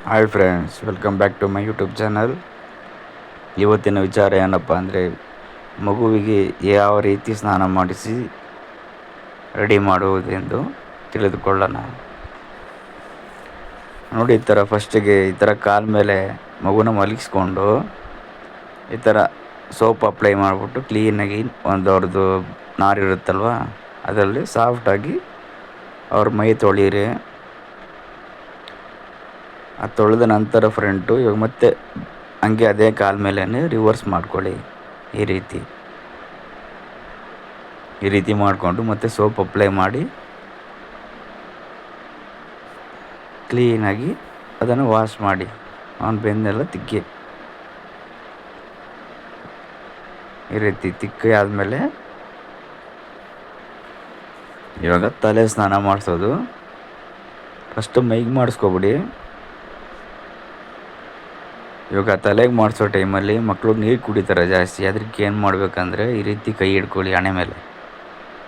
Hi friends, welcome back to my YouTube channel. ಇವತ್ತಿನ ವಿಚಾರ ಏನಪ್ಪ ಅಂದರೆ, ಮಗುವಿಗೆ ಯಾವ ರೀತಿ ಸ್ನಾನ ಮಾಡಿಸಿ ರೆಡಿ ಮಾಡುವುದೆಂದು ತಿಳಿದುಕೊಳ್ಳೋಣ. ನೋಡಿ, ಈ ಥರ ಫಸ್ಟಿಗೆ ಈ ಥರ ಕಾಲ ಮೇಲೆ ಮಗುನ ಮಲಗಿಸ್ಕೊಂಡು ಈ ಥರ ಸೋಪ್ ಅಪ್ಲೈ ಮಾಡಿಬಿಟ್ಟು ಕ್ಲೀನಾಗಿ ಒಂದು ಅವ್ರದ್ದು ನಾರಿರುತ್ತಲ್ವ ಅದರಲ್ಲಿ ಸಾಫ್ಟಾಗಿ ಅವ್ರ ಮೈ ತೊಳೀರಿ. ಅದು ತೊಳೆದ ನಂತರ ಫ್ರಂಟು ಇವಾಗ ಮತ್ತೆ ಹಂಗೆ ಅದೇ ಕಾಲ ಮೇಲೇ ರಿವರ್ಸ್ ಮಾಡ್ಕೊಳ್ಳಿ. ಈ ರೀತಿ ಮಾಡಿಕೊಂಡು ಮತ್ತೆ ಸೋಪ್ ಅಪ್ಲೈ ಮಾಡಿ ಕ್ಲೀನಾಗಿ ಅದನ್ನು ವಾಶ್ ಮಾಡಿ ಅವನ ಬೆನ್ನೆಲ್ಲ ತಿಕ್ಕಿ. ಈ ರೀತಿ ತಿಕ್ಕಿ ಆದಮೇಲೆ ಇವಾಗ ತಲೆ ಸ್ನಾನ ಮಾಡಿಸೋದು. ಫಸ್ಟು ಮೈಗೆ ಮಾಡಿಸ್ಕೊಬಿಡಿ. ಇವಾಗ ತಲೆಗೆ ಮಾಡಿಸೋ ಟೈಮಲ್ಲಿ ಮಕ್ಕಳು ನೀರು ಕುಡಿತಾರೆ ಜಾಸ್ತಿ. ಅದಕ್ಕೆ ಏನು ಮಾಡಬೇಕಂದ್ರೆ, ಈ ರೀತಿ ಕೈ ಹಿಡ್ಕೊಳ್ಳಿ ಹಣೆ ಮೇಲೆ.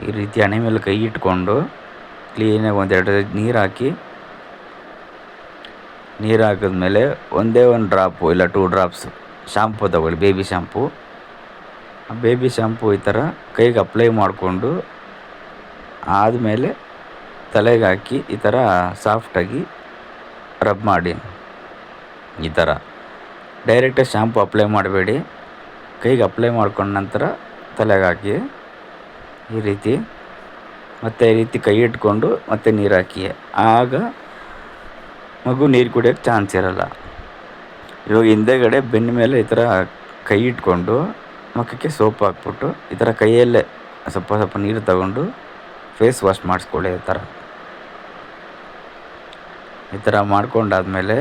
ಈ ರೀತಿ ಹಣೆ ಮೇಲೆ ಕೈ ಇಟ್ಕೊಂಡು ಕ್ಲೀನಾಗಿ ಒಂದೆರಡು ನೀರು ಹಾಕಿ, ನೀರು ಹಾಕಿದ್ಮೇಲೆ ಒಂದೇ ಒಂದು ಡ್ರಾಪು ಇಲ್ಲ 2 ಡ್ರಾಪ್ಸ್ ಶಾಂಪೂ ತಗೊಳ್ಳಿ, ಬೇಬಿ ಶಾಂಪೂ. ಆ ಬೇಬಿ ಶಾಂಪೂ ಈ ಥರ ಕೈಗೆ ಅಪ್ಲೈ ಮಾಡಿಕೊಂಡು ಆದಮೇಲೆ ತಲೆಗೆ ಹಾಕಿ ಈ ಥರ ಸಾಫ್ಟಾಗಿ ರಬ್ ಮಾಡಿ. ಈ ಥರ ಡೈರೆಕ್ಟಾಗಿ ಶಾಂಪು ಅಪ್ಲೈ ಮಾಡಬೇಡಿ, ಕೈಗೆ ಅಪ್ಲೈ ಮಾಡ್ಕೊಂಡ ನಂತರ ತಲೆಗೆ ಹಾಕಿ. ಈ ರೀತಿ ಮತ್ತು ಈ ರೀತಿ ಕೈ ಇಟ್ಕೊಂಡು ಮತ್ತೆ ನೀರು ಹಾಕಿ. ಆಗ ಮಗು ನೀರು ಕುಡಿಯೋಕ್ಕೆ ಚಾನ್ಸ್ ಇರೋಲ್ಲ. ಇವಾಗ ಹಿಂದೆಗಡೆ ಬೆನ್ನ ಮೇಲೆ ಈ ಥರ ಕೈ ಇಟ್ಕೊಂಡು ಮುಖಕ್ಕೆ ಸೋಪ್ ಹಾಕ್ಬಿಟ್ಟು ಈ ಥರ ಕೈಯಲ್ಲೇ ಸ್ವಲ್ಪ ಸ್ವಲ್ಪ ನೀರು ತಗೊಂಡು ಫೇಸ್ ವಾಶ್ ಮಾಡಿಸ್ಕೊಳ್ಳಿ. ಈ ಥರ ಮಾಡ್ಕೊಂಡಾದ್ಮೇಲೆ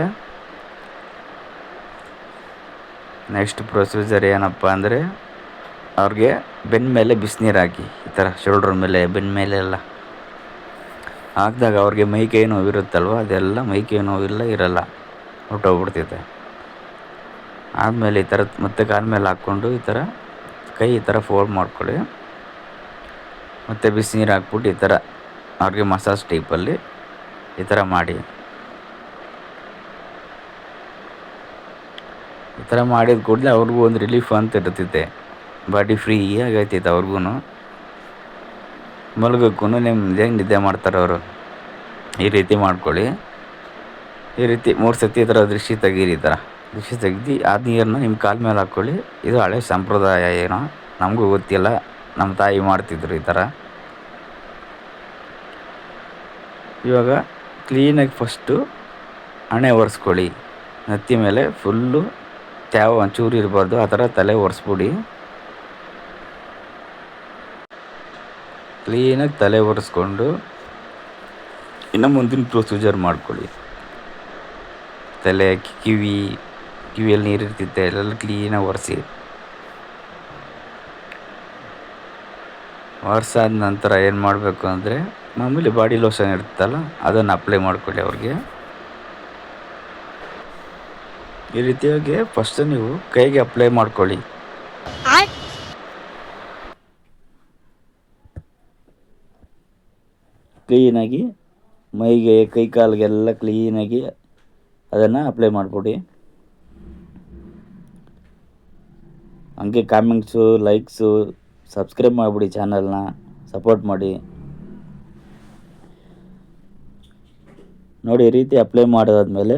ನೆಕ್ಸ್ಟ್ ಪ್ರೊಸೀಜರ್ ಏನಪ್ಪ ಅಂದರೆ, ಅವ್ರಿಗೆ ಬೆನ್ನ ಮೇಲೆ ಬಿಸಿನೀರು ಹಾಕಿ. ಈ ಥರ ಶೋಲ್ಡ್ರ್ ಮೇಲೆ, ಬೆನ್ನ ಮೇಲೆ ಎಲ್ಲ ಹಾಕಿದಾಗ ಅವ್ರಿಗೆ ಮೈಕೈ ನೋವು ಇರುತ್ತಲ್ವ, ಅದೆಲ್ಲ ಮೈಕೈ ನೋವೆಲ್ಲ ಇರಲ್ಲ, ಹೊರ್ಟೋಗ್ಬಿಡ್ತೈತೆ. ಆದಮೇಲೆ ಈ ಥರ ಮತ್ತೆ ಕಾಲ ಮೇಲೆ ಹಾಕ್ಕೊಂಡು ಈ ಥರ ಕೈ ಈ ಥರ ಫೋಲ್ಡ್ ಮಾಡ್ಕೊಳ್ಳಿ. ಮತ್ತು ಬಿಸಿನೀರು ಹಾಕ್ಬಿಟ್ಟು ಈ ಥರ ಅವ್ರಿಗೆ ಮಸಾಜ್ ಟೈಪಲ್ಲಿ ಈ ಥರ ಮಾಡಿ. ಈ ಥರ ಮಾಡಿದ ಕೂಡಲೇ ಅವ್ರಿಗೂ ಒಂದು ರಿಲೀಫ್ ಅಂತ ಇರ್ತೈತೆ, ಬಾಡಿ ಫ್ರೀ ಆಗೈತೈತೆ. ಅವ್ರಿಗೂ ಮಲಗೋಕ್ಕೂ ನಿಮ್ಗೆ ನಿದ್ದೆ ಮಾಡ್ತಾರೆ ಅವರು. ಈ ರೀತಿ ಮಾಡ್ಕೊಳ್ಳಿ. ಈ ರೀತಿ 3 ಸತಿ ಈ ಥರ ದೃಷ್ಟಿ ತೆಗೀರಿ. ಈ ಥರ ದೃಷ್ಟಿ ತೆಗ್ದು ಆ ನೀರನ್ನ ನಿಮ್ಮ ಕಾಲ ಮೇಲೆ ಹಾಕ್ಕೊಳ್ಳಿ. ಇದು ಹಳೆ ಸಂಪ್ರದಾಯ, ಏನೋ ನಮಗೂ ಗೊತ್ತಿಲ್ಲ, ನಮ್ಮ ತಾಯಿ ಮಾಡ್ತಿದ್ರು ಈ ಥರ. ಇವಾಗ ಕ್ಲೀನಾಗಿ ಫಸ್ಟು ಹಣೆ ಒರೆಸ್ಕೊಳ್ಳಿ. ನೆತ್ತಿ ಮೇಲೆ ಫುಲ್ಲು ತ್ಯಾವ ಒಂಚೂರು ಇರಬಾರ್ದು, ಆ ಥರ ತಲೆ ಒರೆಸ್ಬಿಡಿ. ಕ್ಲೀನಾಗಿ ತಲೆ ಒರೆಸ್ಕೊಂಡು ಇನ್ನು ಮುಂದಿನ ಪ್ರೊಸೀಜರ್ ಮಾಡ್ಕೊಳ್ಳಿ. ತಲೆ, ಕಿವಿಯಲ್ಲಿ ನೀರು ಇರ್ತಿತ್ತೆ, ಅಲ್ಲೆಲ್ಲ ಕ್ಲೀನಾಗಿ ಒರೆಸಾದ ನಂತರ ಏನು ಮಾಡಬೇಕು ಅಂದರೆ, ಮಾಮೂಲಿ ಬಾಡಿ ಲೋಷನ್ ಇರುತ್ತಲ್ಲ ಅದನ್ನು ಅಪ್ಲೈ ಮಾಡ್ಕೊಳ್ಳಿ ಅವ್ರಿಗೆ. ಈ ರೀತಿಯಾಗಿ ಫಸ್ಟ್ ನೀವು ಕೈಗೆ ಅಪ್ಲೈ ಮಾಡ್ಕೊಳ್ಳಿ. ಕ್ಲೀನಾಗಿ ಮೈಗೆ, ಕೈ ಕಾಲಿಗೆಲ್ಲ ಕ್ಲೀನಾಗಿ ಅದನ್ನು ಅಪ್ಲೈ ಮಾಡಿಬಿಡಿ. ಹಂಗೆ ಕಾಮೆಂಟ್ಸು, ಲೈಕ್ಸು, ಸಬ್ಸ್ಕ್ರೈಬ್ ಮಾಡಿಬಿಡಿ, ಚಾನಲ್ನ ಸಪೋರ್ಟ್ ಮಾಡಿ. ನೋಡಿ, ಈ ರೀತಿ ಅಪ್ಲೈ ಮಾಡಾದ್ಮೇಲೆ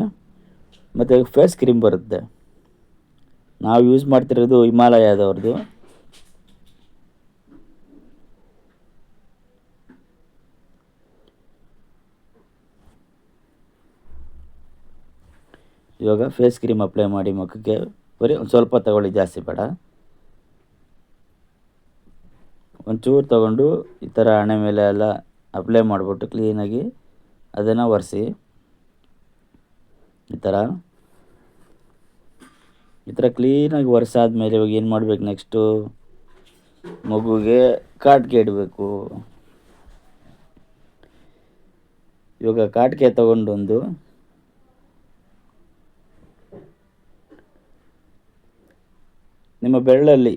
ಮತ್ತು ಫೇಸ್ ಕ್ರೀಮ್ ಬರುತ್ತೆ. ನಾವು ಯೂಸ್ ಮಾಡ್ತಿರೋದು ಹಿಮಾಲಯದವ್ರದ್ದು. ಇವಾಗ ಫೇಸ್ ಕ್ರೀಮ್ ಅಪ್ಲೈ ಮಾಡಿ ಮುಖಕ್ಕೆ. ಬರೀ ಒಂದು ಸ್ವಲ್ಪ ತಗೊಳ್ಳಿ, ಜಾಸ್ತಿ ಬೇಡ. ಒಂಚೂರು ತಗೊಂಡು ಈ ಥರ ಹಣೆ ಮೇಲೆ ಎಲ್ಲ ಅಪ್ಲೈ ಮಾಡಿಬಿಟ್ಟು ಕ್ಲೀನಾಗಿ ಅದನ್ನು ಒರೆಸಿ. ಈ ಥರ ಕ್ಲೀನಾಗಿ ಒರೆಸಾದ್ಮೇಲೆ ಇವಾಗ ಏನು ಮಾಡಬೇಕು, ನೆಕ್ಸ್ಟು ಮಗುವಿಗೆ ಕಾಟಿಕೆ ಇಡಬೇಕು. ಇವಾಗ ಕಾಟಿಕೆ ತಗೊಂಡೊಂದು ನಿಮ್ಮ ಬೆರಳಲ್ಲಿ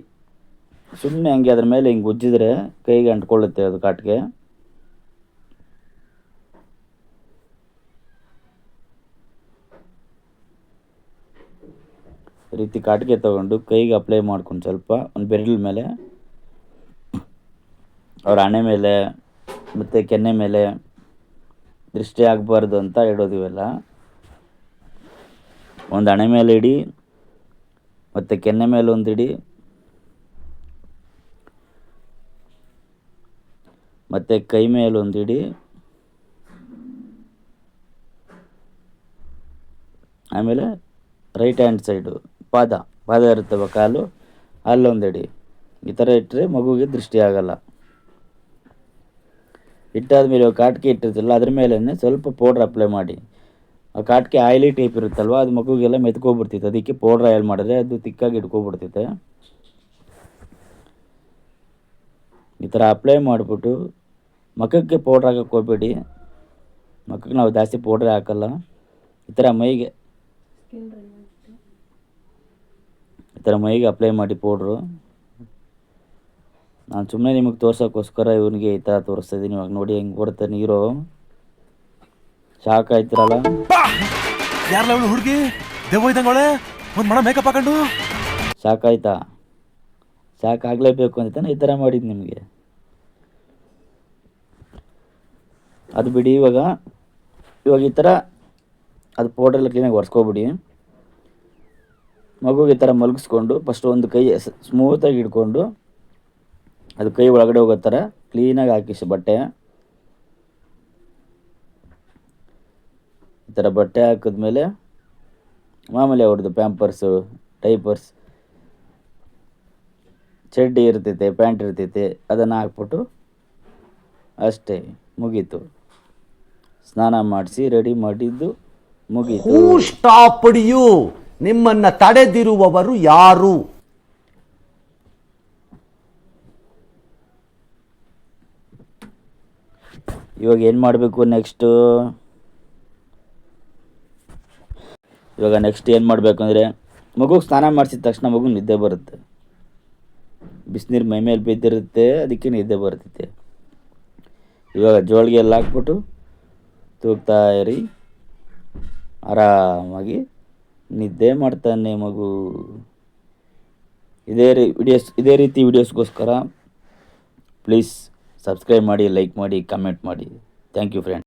ಸುಮ್ಮನೆ ಹಂಗೆ ಅದ್ರ ಮೇಲೆ ಹಿಂಗೆ ಉಜ್ಜಿದ್ರೆ ಕೈಗೆ ಅಂಟ್ಕೊಳ್ಳುತ್ತೆ ಅದು ಕಾಟಿಕೆ. ಈ ರೀತಿ ಕಾಟಿಗೆ ತೊಗೊಂಡು ಕೈಗೆ ಅಪ್ಲೈ ಮಾಡ್ಕೊಂಡು ಸ್ವಲ್ಪ ಒಂದು ಬೆರಳ ಮೇಲೆ, ಅವ್ರ ಹಣೆ ಮೇಲೆ ಮತ್ತು ಕೆನ್ನೆ ಮೇಲೆ ದೃಷ್ಟಿ ಆಗಬಾರ್ದು ಅಂತ ಇಡೋದು ಇವೆಲ್ಲ. ಒಂದು ಹಣೆ ಮೇಲೆ ಇಡಿ, ಮತ್ತು ಕೆನ್ನೆ ಮೇಲೆ ಒಂದು ಇಡಿ, ಮತ್ತು ಕೈ ಮೇಲೆ ಒಂದು ಇಡಿ, ಆಮೇಲೆ ರೈಟ್ ಹ್ಯಾಂಡ್ ಸೈಡು ಪಾದ ಇರುತ್ತವ ಕಾಲು, ಅಲ್ಲೊಂದು ಇಡಿ. ಈ ಥರ ಇಟ್ಟರೆ ಮಗುವಿಗೆ ದೃಷ್ಟಿ ಆಗಲ್ಲ. ಇಟ್ಟಾದ್ಮೇಲೆ ಕಾಟಿಗೆ ಇಟ್ಟಿರ್ತಿಲ್ಲ ಅದ್ರ ಮೇಲೆ ಸ್ವಲ್ಪ ಪೌಡ್ರ್ ಅಪ್ಲೈ ಮಾಡಿ. ಆ ಕಾಟಿಗೆ ಆಯಿಲಿ ಟೈಪ್ ಇರುತ್ತಲ್ವ, ಅದು ಮಗುಗೆಲ್ಲ ಮೆತ್ಕೊಬಿಡ್ತೈತೆ. ಅದಕ್ಕೆ ಪೌಡ್ರ್ ಆಯಿಲ್ ಮಾಡಿದ್ರೆ ಅದು ತಿಕ್ಕಾಗಿ ಇಟ್ಕೊಬಿಡ್ತೈತೆ. ಈ ಥರ ಅಪ್ಲೈ ಮಾಡಿಬಿಟ್ಟು ಮುಖಕ್ಕೆ ಪೌಡ್ರ್ ಹಾಕಕ್ಕೆ ಹೋಗ್ಬೇಡಿ. ಮುಖಕ್ಕೆ ನಾವು ಜಾಸ್ತಿ ಪೌಡ್ರೇ ಹಾಕಲ್ಲ. ಈ ಥರ ಮೈಗೆ ಅಪ್ಲೈ ಮಾಡಿ ಪೌಡ್ರು. ನಾನು ಸುಮ್ಮನೆ ನಿಮಗೆ ತೋರ್ಸೋಕ್ಕೋಸ್ಕರ ಇವನಿಗೆ ಈ ಥರ ತೋರಿಸ್ತಾ ಇದ್ದೀನಿ. ಇವಾಗ ನೋಡಿ ಹೆಂಗೆ ಬರುತ್ತೆ ನೀರು. ಶಾಕ್ ಆಯ್ತಿರಲ್ಲ. ಯಾರಲ್ಲ ಹುಡುಗಿ ದೆವ್ವ ಇದ್ದಂಗೆ ಒಂದು ಮಣ ಮೇಕಪ್ ಹಾಕೊಂಡು ಶಾಕ್ ಆಯ್ತಾ? ಶಾಕ್ ಆಗಲೇಬೇಕು ಅಂತಾನೆ ಈ ಥರ ಮಾಡಿದ್ದು ನಿಮಗೆ. ಅದು ಬಿಡಿ. ಇವಾಗ ಈ ಥರ ಅದು ಪೌಡ್ರೆಲ್ಲ ಕ್ಲೀನಾಗಿ ಒರೆಸ್ಕೊಬಿಡಿ. ಮಗುಗೆ ಈ ಥರ ಮಲಗಿಸ್ಕೊಂಡು ಫಸ್ಟ್ ಒಂದು ಕೈ ಸ್ಮೂತಾಗಿ ಹಿಡ್ಕೊಂಡು ಅದು ಕೈ ಒಳಗಡೆ ಹೋಗೋ ಥರ ಕ್ಲೀನಾಗಿ ಹಾಕಿಸಿ ಬಟ್ಟೆ. ಈ ಥರ ಬಟ್ಟೆ ಹಾಕಿದ್ಮೇಲೆ ಮಾಮೂಲಿ ಅವ್ರದ್ದು ಪ್ಯಾಂಪರ್ಸು, ಡೈಪರ್ಸ್, ಚಡ್ಡಿ ಇರ್ತೈತೆ, ಪ್ಯಾಂಟ್ ಇರ್ತೈತೆ, ಅದನ್ನು ಹಾಕ್ಬಿಟ್ಟು ಅಷ್ಟೇ, ಮುಗೀತು. ಸ್ನಾನ ಮಾಡಿಸಿ ರೆಡಿ ಮಾಡಿದ್ದು ಮುಗೀತು. ಹೂ ಸ್ಟಾಪ್ಡ್ ಯು? ನಿಮ್ಮನ್ನ ತಡೆದಿರುವವರು ಯಾರು? ಇವಾಗ ಏನು ಮಾಡಬೇಕು ನೆಕ್ಸ್ಟ್ ಏನು ಮಾಡಬೇಕು ಅಂದರೆ, ಮಗುಗೆ ಸ್ನಾನ ಮಾಡಿಸಿದ ತಕ್ಷಣ ಮಗು ನಿದ್ದೆ ಬರುತ್ತೆ. ಬಿಸಿನೀರು ಮೈ ಮೇಲೆ ಬಿದ್ದಿರುತ್ತೆ, ಅದಕ್ಕೆ ನಿದ್ದೆ ಬರ್ತೈತೆ. ಇವಾಗ ಜೋಳಿಗೆ ಎಲ್ಲ ಹಾಕ್ಬಿಟ್ಟು ತೂಗ್ತಾ ಇರಿ, ಆರಾಮಾಗಿ ನಿದ್ದೆ ಮಾಡ್ತಾನೆ ಮಗು. ಇದೇ ರೀತಿ ವಿಡಿಯೋಸ್ಗೋಸ್ಕರ ಪ್ಲೀಸ್ ಸಬ್ಸ್ಕ್ರೈಬ್ ಮಾಡಿ, ಲೈಕ್ ಮಾಡಿ, ಕಮೆಂಟ್ ಮಾಡಿ. Thank you friend.